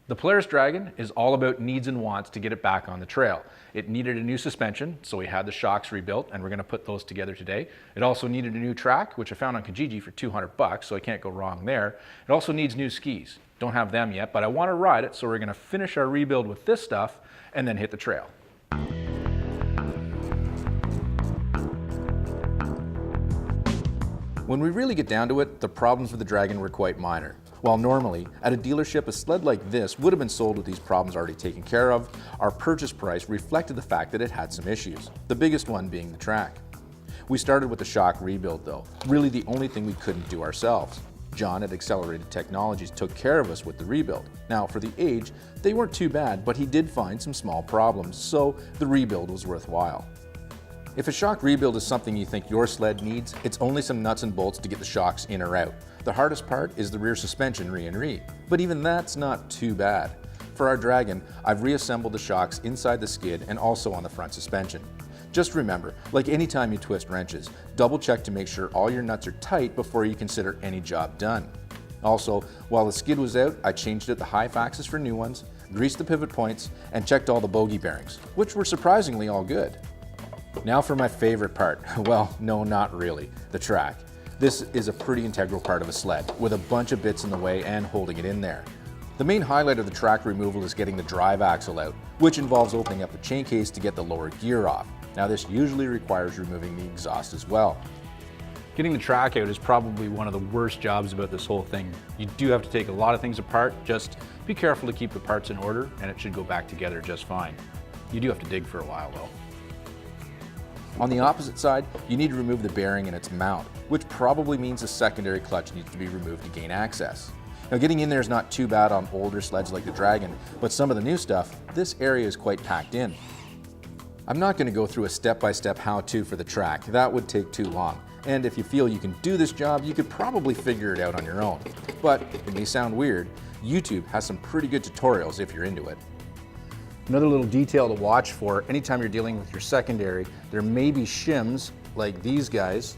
The Polaris Dragon is all about needs and wants to get it back on the trail. It needed a new suspension, so we had the shocks rebuilt, and we're going to put those together today. It also needed a new track, which I found on Kijiji for 200 bucks, so I can't go wrong there. It also needs new skis. Don't have them yet, but I want to ride it, so we're going to finish our rebuild with this stuff and then hit the trail. When we really get down to it, the problems with the Dragon were quite minor. While normally, at a dealership, a sled like this would have been sold with these problems already taken care of, our purchase price reflected the fact that it had some issues, the biggest one being the track. We started with the shock rebuild though, really the only thing we couldn't do ourselves. John at Accelerated Technologies took care of us with the rebuild. Now, for the age, they weren't too bad, but he did find some small problems, so the rebuild was worthwhile. If a shock rebuild is something you think your sled needs, it's only some nuts and bolts to get the shocks in or out. The hardest part is the rear suspension re-and-re, but even that's not too bad. For our Dragon, I've reassembled the shocks inside the skid and also on the front suspension. Just remember, like any time you twist wrenches, double check to make sure all your nuts are tight before you consider any job done. Also, while the skid was out, I changed out the high axis for new ones, greased the pivot points, and checked all the bogey bearings, which were surprisingly all good. Now for my favorite part. Well, no, not really. The track. This is a pretty integral part of a sled, with a bunch of bits in the way and holding it in there. The main highlight of the track removal is getting the drive axle out, which involves opening up the chain case to get the lower gear off. Now this usually requires removing the exhaust as well. Getting the track out is probably one of the worst jobs about this whole thing. You do have to take a lot of things apart, just be careful to keep the parts in order and it should go back together just fine. You do have to dig for a while though. On the opposite side, you need to remove the bearing and its mount, which probably means the secondary clutch needs to be removed to gain access. Now getting in there is not too bad on older sleds like the Dragon, but some of the new stuff, this area is quite packed in. I'm not going to go through a step-by-step how-to for the track, that would take too long. And if you feel you can do this job, you could probably figure it out on your own. But it may sound weird, YouTube has some pretty good tutorials if you're into it. Another little detail to watch for anytime you're dealing with your secondary, there may be shims like these guys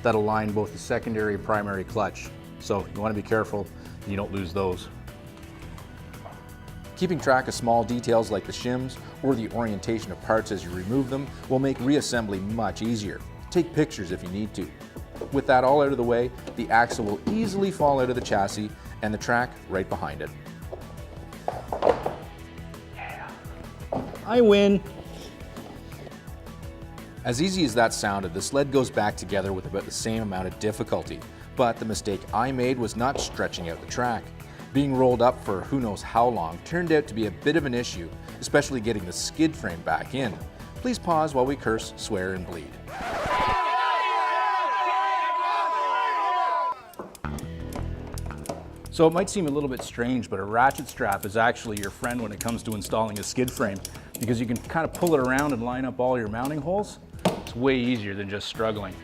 that align both the secondary and primary clutch. So you want to be careful you don't lose those. Keeping track of small details like the shims or the orientation of parts as you remove them will make reassembly much easier. Take pictures if you need to. With that all out of the way, the axle will easily fall out of the chassis and the track right behind it. I win. As easy as that sounded, the sled goes back together with about the same amount of difficulty. But the mistake I made was not stretching out the track. Being rolled up for who knows how long turned out to be a bit of an issue, especially getting the skid frame back in. Please pause while we curse, swear, and bleed. So it might seem a little bit strange, but a ratchet strap is actually your friend when it comes to installing a skid frame, because you can kind of pull it around and line up all your mounting holes. It's way easier than just struggling.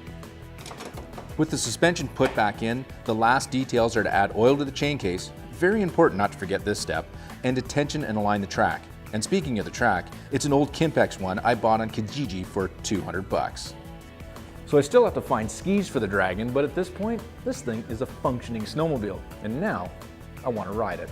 With the suspension put back in, the last details are to add oil to the chain case, very important not to forget this step, and to tension and align the track. And speaking of the track, it's an old Kimpex one I bought on Kijiji for 200 bucks. So I still have to find skis for the Dragon, but at this point, this thing is a functioning snowmobile, and now I want to ride it.